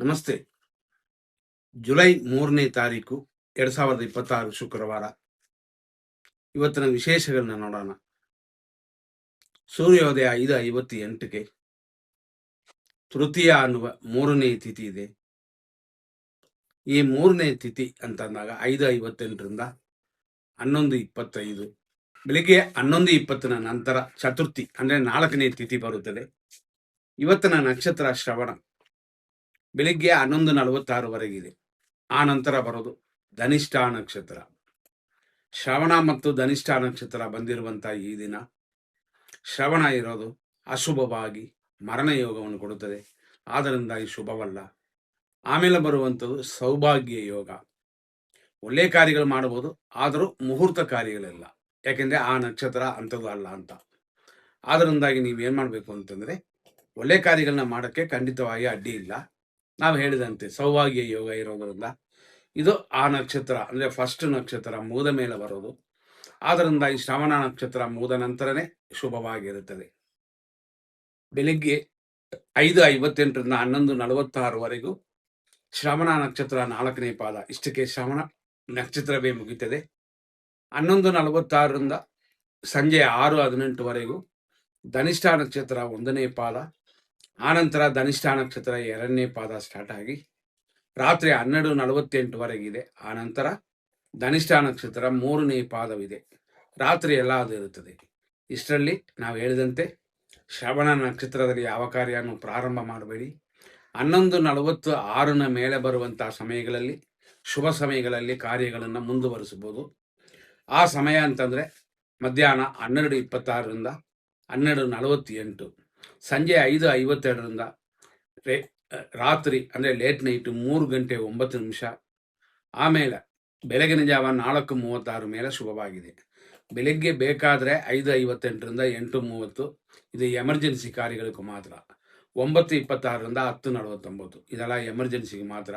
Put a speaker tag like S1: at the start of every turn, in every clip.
S1: ನಮಸ್ತೆ. ಜುಲೈ 3ನೇ ತಾರೀಕು 2026 ಶುಕ್ರವಾರ. ಇವತ್ತಿನ ವಿಶೇಷಗಳನ್ನ ನೋಡೋಣ. ಸೂರ್ಯೋದಯ 5:58ಕ್ಕೆ ತೃತೀಯ ಅನ್ನುವ 3ನೇ ತಿಥಿ ಇದೆ. ಈ 3ನೇ ತಿಥಿ ಅಂತಂದಾಗ 5:58ರಿಂದ 11:25 ಬೆಳಿಗ್ಗೆ 11:20ನ ನಂತರ ಚತುರ್ಥಿ ಅಂದರೆ 4ನೇ ತಿಥಿ ಬರುತ್ತದೆ. ಇವತ್ತಿನ ನಕ್ಷತ್ರ ಶ್ರವಣ ಬೆಳಿಗ್ಗೆ 11:46ವರೆಗಿದೆ. ಆ ನಂತರ ಬರೋದು ಧನಿಷ್ಠಾ ನಕ್ಷತ್ರ. ಶ್ರವಣ ಮತ್ತು ಧನಿಷ್ಠಾ ನಕ್ಷತ್ರ ಬಂದಿರುವಂಥ ಈ ದಿನ ಶ್ರವಣ ಇರೋದು ಅಶುಭವಾಗಿ ಮರಣ ಯೋಗವನ್ನು ಕೊಡುತ್ತದೆ. ಆದ್ದರಿಂದ ಈ ಶುಭವಲ್ಲ. ಆಮೇಲೆ ಬರುವಂಥದ್ದು ಸೌಭಾಗ್ಯ ಯೋಗ. ಒಳ್ಳೆಯ ಕಾರ್ಯಗಳು ಮಾಡಬಹುದು, ಆದರೂ ಮುಹೂರ್ತ ಕಾರ್ಯಗಳೆಲ್ಲ, ಯಾಕೆಂದರೆ ಆ ನಕ್ಷತ್ರ ಅಂಥದ್ದು ಅಲ್ಲ ಅಂತ. ಆದ್ದರಿಂದಾಗಿ ನೀವೇನು ಮಾಡಬೇಕು ಅಂತಂದರೆ ಒಳ್ಳೆಯ ಕಾರ್ಯಗಳನ್ನ ಮಾಡೋಕ್ಕೆ ಖಂಡಿತವಾಗಿ ಅಡ್ಡಿ ಇಲ್ಲ. ನಾವು ಹೇಳಿದಂತೆ ಸೌಭಾಗ್ಯ ಯೋಗ ಇರೋದರಿಂದ ಇದು ಆ ನಕ್ಷತ್ರ ಅಂದರೆ ಫಸ್ಟ್ ನಕ್ಷತ್ರ ಮುಗಿದ ಮೇಲೆ ಬರೋದು. ಆದ್ದರಿಂದ ಈ ಶ್ರವಣ ನಕ್ಷತ್ರ ಮುಗಿದ ನಂತರನೇ ಶುಭವಾಗಿರುತ್ತದೆ. ಬೆಳಿಗ್ಗೆ 5:58ರಿಂದ 11:46ವರೆಗೂ ಶ್ರವಣ ನಕ್ಷತ್ರ 4ನೇ ಪಾದ. ಇಷ್ಟಕ್ಕೆ ಶ್ರವಣ ನಕ್ಷತ್ರವೇ ಮುಗಿತದೆ. 11:46ರಿಂದ ಸಂಜೆ 6:18ವರೆಗೂ ಧನಿಷ್ಠಾ ನಕ್ಷತ್ರ 1ನೇ ಪಾದ. ಆನಂತರ ಧನಿಷ್ಠಾ ನಕ್ಷತ್ರ 2ನೇ ಪಾದ ಸ್ಟಾರ್ಟ್ ಆಗಿ ರಾತ್ರಿ 12:48ವರೆಗಿದೆ. ಆನಂತರ ಧನಿಷ್ಠಾ ನಕ್ಷತ್ರ 3ನೇ ಪಾದವಿದೆ. ರಾತ್ರಿ ಎಲ್ಲ ಅದು ಇರುತ್ತದೆ. ಇಷ್ಟರಲ್ಲಿ ನಾವು ಹೇಳಿದಂತೆ ಶ್ರವಣ ನಕ್ಷತ್ರದಲ್ಲಿ ಯಾವ ಕಾರ್ಯವನ್ನು ಪ್ರಾರಂಭ ಮಾಡಬೇಡಿ. 11:46ನ ಮೇಲೆ ಬರುವಂಥ ಸಮಯಗಳಲ್ಲಿ ಶುಭ ಸಮಯಗಳಲ್ಲಿ ಕಾರ್ಯಗಳನ್ನು ಮುಂದುವರಿಸಬಹುದು. ಆ ಸಮಯ ಅಂತಂದರೆ ಮಧ್ಯಾಹ್ನ 12:26ರಿಂದ 12:48, ಸಂಜೆ 5:52ರಿಂದ ರಾತ್ರಿ ಅಂದರೆ ಲೇಟ್ ನೈಟು 3:09. ಆಮೇಲೆ ಬೆಳಗಿನ ಜಾವ 4:36 ಮೇಲೆ ಶುಭವಾಗಿದೆ. ಬೆಳಗ್ಗೆ ಬೇಕಾದರೆ 5:58ರಿಂದ 8:30, ಇದು ಎಮರ್ಜೆನ್ಸಿ ಕಾರ್ಯಗಳಿಗೂ ಮಾತ್ರ. 9:26ರಿಂದ 10:49 ಇದೆಲ್ಲ ಎಮರ್ಜೆನ್ಸಿಗೆ ಮಾತ್ರ.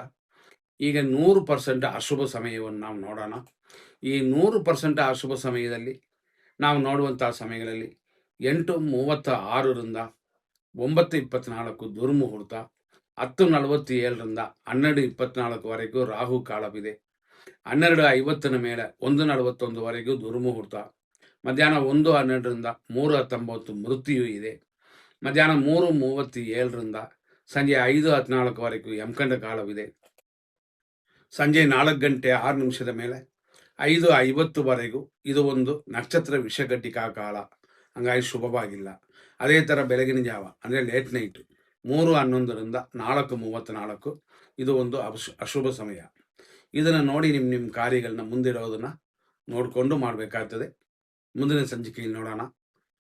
S1: ಈಗ 100% ಅಶುಭ ಸಮಯವನ್ನು ನಾವು ನೋಡೋಣ. ಈ 100% ಅಶುಭ ಸಮಯದಲ್ಲಿ ನಾವು ನೋಡುವಂಥ ಸಮಯಗಳಲ್ಲಿ 8:36ರಿಂದ 9:24 ದುರ್ಮುಹೂರ್ತ, 10:47ರಿಂದ 12:24ವರೆಗೂ ರಾಹು ಕಾಲವಿದೆ. 12:50ನ ಮೇಲೆ 1:41ವರೆಗೂ ದುರ್ಮುಹೂರ್ತ. ಮಧ್ಯಾಹ್ನ 1:12ರಿಂದ 3:19 ಮೃತ್ಯು ಇದೆ. ಮಧ್ಯಾಹ್ನ 3:37ರಿಂದ ಸಂಜೆ 5:14ವರೆಗೂ ಯಮಕಂಡ ಕಾಲವಿದೆ. ಸಂಜೆ 4:06 ಮೇಲೆ 5:50ವರೆಗೂ ಇದು ಒಂದು ನಕ್ಷತ್ರ ವಿಷಘಟಿಕಾ ಕಾಲ, ಹಂಗಾಗಿ ಶುಭವಾಗಿಲ್ಲ. ಅದೇ ಥರ ಬೆಳಗಿನ ಜಾವ ಅಂದರೆ ಲೇಟ್ ನೈಟು 3:11ರಿಂದ 4:34 ಇದು ಒಂದು ಅಶುಭ ಸಮಯ. ಇದನ್ನು ನೋಡಿ ನಿಮ್ಮ ಕಾರ್ಯಗಳನ್ನ ಮುಂದಿರೋದನ್ನು ನೋಡಿಕೊಂಡು ಮಾಡಬೇಕಾಗ್ತದೆ. ಮುಂದಿನ ಸಂಚಿಕೆಯಲ್ಲಿ ನೋಡೋಣ.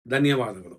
S1: ಧನ್ಯವಾದಗಳು.